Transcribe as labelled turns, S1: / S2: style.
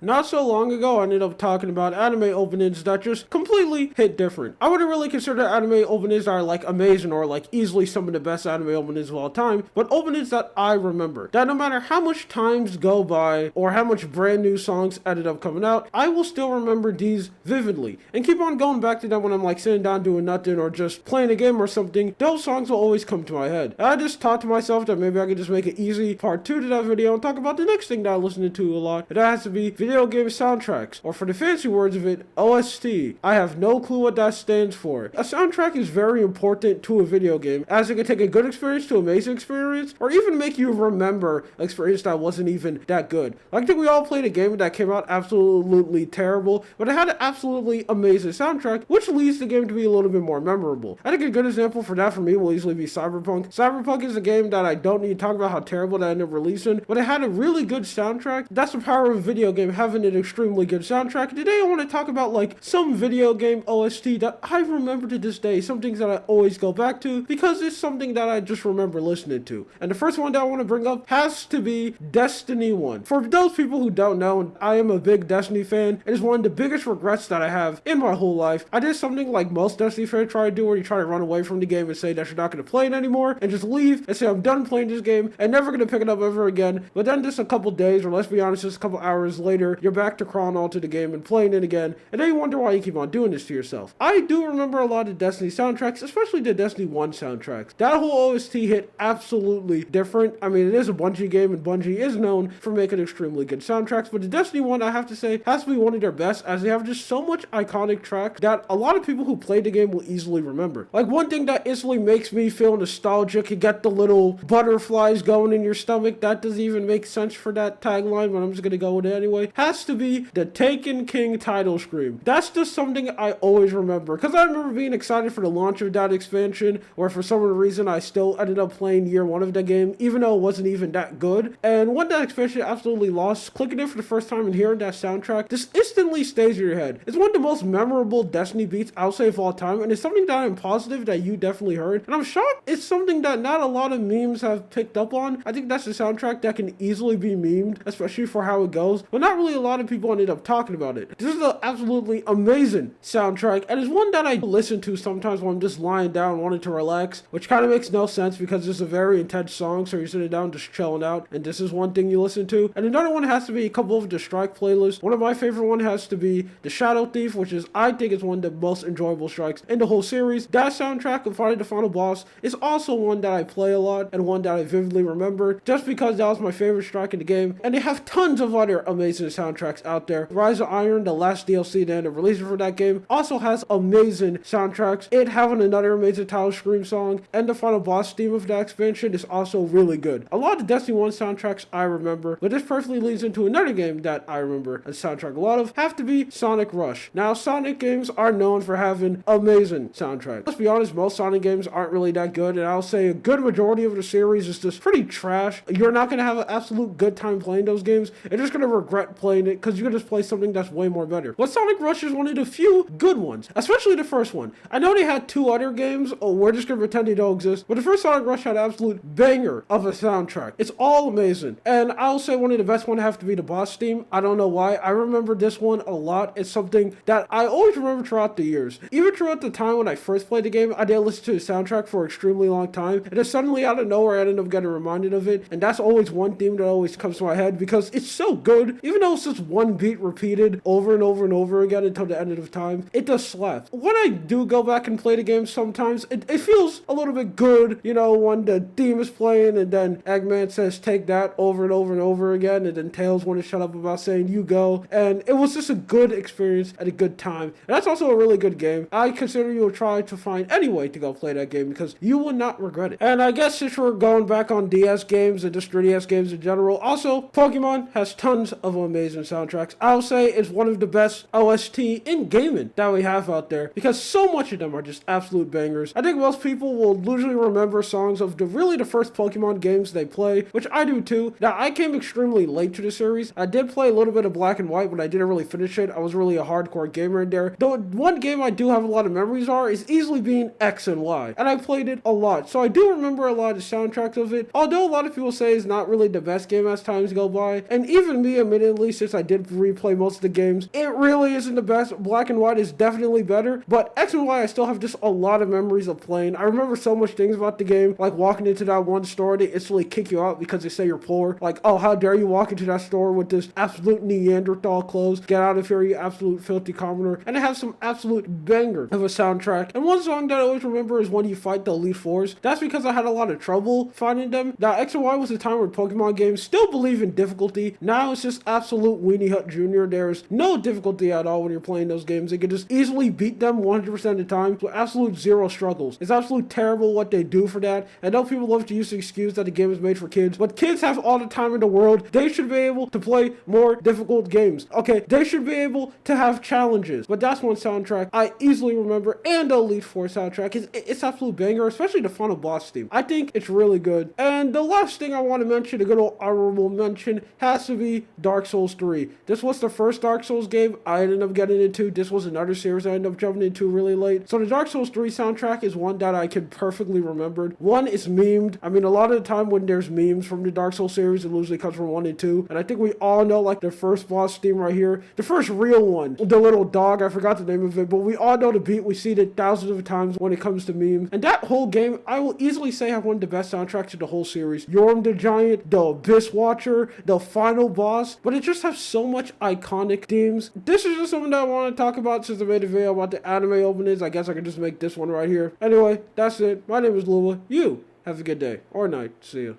S1: Not so long ago, I ended up talking about anime openings that just completely hit different. I wouldn't really consider anime openings that are like amazing or like easily some of the best anime openings of all time, but openings that I remember. That no matter how much times go by or how much brand new songs ended up coming out, I will still remember these vividly and keep on going back to them when I'm like sitting down doing nothing or just playing a game or something. Those songs will always come to my head. And I just thought to myself that maybe I could just make an easy part 2 to that video and talk about the next thing that I'm listening to a lot. And that has to be video game soundtracks, or for the fancy words of it, OST. I have no clue what that stands for. A soundtrack is very important to a video game, as it can take a good experience to an amazing experience, or even make you remember an experience that wasn't even that good. I think we all played a game that came out absolutely terrible, but it had an absolutely amazing soundtrack, which leads the game to be a little bit more memorable. I think a good example for that for me will easily be Cyberpunk. Cyberpunk is a game that I don't need to talk about how terrible that ended up releasing, but it had a really good soundtrack. That's the power of a video game, having an extremely good soundtrack. Today I want to talk about like some video game OST that I remember to this day, some things that I always go back to because it's something that I just remember listening to. And the first one that I want to bring up has to be Destiny 1. For those people who don't know, I am a big Destiny fan. It is one of the biggest regrets that I have in my whole life. I did something like most Destiny fans try to do, where you try to run away from the game and say that you're not going to play it anymore and just leave and say I'm done playing this game and never going to pick it up ever again. But then just a couple days, or let's be honest, just a couple hours later, you're back to crawling onto the game and playing it again, and then you wonder why you keep on doing this to yourself. I do remember a lot of Destiny soundtracks, especially the Destiny 1 soundtracks. That whole OST hit absolutely different. I mean, it is a Bungie game, and Bungie is known for making extremely good soundtracks, but the Destiny 1, I have to say, has to be one of their best, as they have just so much iconic tracks that a lot of people who played the game will easily remember. Like, one thing that instantly makes me feel nostalgic, you get the little butterflies going in your stomach, that doesn't even make sense for that tagline, but I'm just gonna go with it anyway, has to be the Taken King title scream. That's just something I always remember, because I remember being excited for the launch of that expansion, where for some reason I still ended up playing year 1 of the game, even though it wasn't even that good. And when that expansion absolutely lost, clicking it for the first time and hearing that soundtrack just instantly stays in your head. It's one of the most memorable Destiny beats I'll say of all time, and it's something that I'm positive that you definitely heard. And I'm shocked it's something that not a lot of memes have picked up on. I think that's a soundtrack that can easily be memed, especially for how it goes, but not really a lot of people ended up talking about it. This is an absolutely amazing soundtrack, and it's one that I listen to sometimes when I'm just lying down wanting to relax, which kind of makes no sense because it's a very intense song, so you're sitting down just chilling out, and this is one thing you listen to. And another one has to be a couple of the Strike playlists. One of my favorite one has to be the Shadow Thief, which is, I think, is one of the most enjoyable strikes in the whole series. That soundtrack of Fighting the Final Boss is also one that I play a lot and one that I vividly remember, just because that was my favorite strike in the game. And they have tons of other amazing soundtracks out there. Rise of Iron, the last DLC that ended up releasing for that game, also has amazing soundtracks. It having another amazing title scream song, and the final boss theme of that expansion is also really good. A lot of Destiny 1 soundtracks I remember, but this perfectly leads into another game that I remember a soundtrack a lot of, have to be Sonic Rush. Now, Sonic games are known for having amazing soundtracks. Let's be honest, most Sonic games aren't really that good, and I'll say a good majority of the series is just pretty trash. You're not going to have an absolute good time playing those games. You're just going to regret playing it because you can just play something that's way more better. But Sonic Rush is one of the few good ones, especially the first one. I know they had 2 other games, we're just going to pretend they don't exist, but the first Sonic Rush had an absolute banger of a soundtrack. It's all amazing, and I'll say one of the best ones have to be the boss theme. I don't know why, I remember this one a lot. It's something that I always remember throughout the years. Even throughout the time when I first played the game, I didn't listen to the soundtrack for an extremely long time, and then suddenly out of nowhere I ended up getting reminded of it, and that's always one theme that always comes to my head because it's so good. Even though it's just one beat repeated over and over and over again until the end of time, it does slap. When I do go back and play the game sometimes, it feels a little bit good, you know, when the theme is playing and then Eggman says take that over and over and over again, and then Tails want to shut up about saying you go, and it was just a good experience at a good time. And that's also a really good game. I consider you will try to find any way to go play that game because you will not regret it. And I guess since we're going back on DS games and just 3DS games in general, also Pokemon has tons of amazing soundtracks. I'll say it's one of the best OST in gaming that we have out there because so much of them are just absolute bangers. I think most people will usually remember songs of the first Pokemon games they play, which I do too. Now, I came extremely late to the series. I did play a little bit of Black and White, but I didn't really finish it. I was really a hardcore gamer in there. Though one game I do have a lot of memories are is easily being X and Y, and I played it a lot, so I do remember a lot of soundtracks of it, although a lot of people say it's not really the best game as times go by, and even me admittedly admittedly, since I did replay most of the games, it really isn't the best. Black and White is definitely better, but X and Y I still have just a lot of memories of playing. I remember so much things about the game, like walking into that one store, they instantly kick you out because they say you're poor. Like, oh, how dare you walk into that store with this absolute Neanderthal clothes? Get out of here, you absolute filthy commoner. And it has some absolute banger of a soundtrack. And one song that I always remember is when you fight the Elite Fours. That's because I had a lot of trouble finding them. Now, X and Y was a time where Pokemon games still believe in difficulty. Now it's just absolute Weenie Hut Jr. There's no difficulty at all when you're playing those games. They can just easily beat them 100% of the time with absolute zero struggles. It's absolutely terrible what they do for that. I know people love to use the excuse that the game is made for kids, but kids have all the time in the world. They should be able to play more difficult games. Okay, they should be able to have challenges. But that's one soundtrack I easily remember, and the Elite Four soundtrack it's absolute banger, especially the final boss theme. I think it's really good. And the last thing I want to mention, a good old honorable mention, has to be Dark Souls 3. This was the first Dark Souls game I ended up getting into. This was another series I ended up jumping into really late. So the Dark Souls 3 soundtrack is one that I can perfectly remember. One is memed. I mean, a lot of the time when there's memes from the Dark Souls series, it usually comes from 1 and 2. And I think we all know, like, the first boss theme right here. The first real one. The little dog, I forgot the name of it, but we all know the beat. We see it thousands of times when it comes to memes. And that whole game, I will easily say, have one of the best soundtracks of the whole series. Yorm the Giant, the Abyss Watcher, the final boss. But it just has so much iconic themes. This is just something that I want to talk about since I made a video about the anime openings. I guess I can just make this one right here. Anyway, that's it. My name is Lua. You have a good day or night. See ya.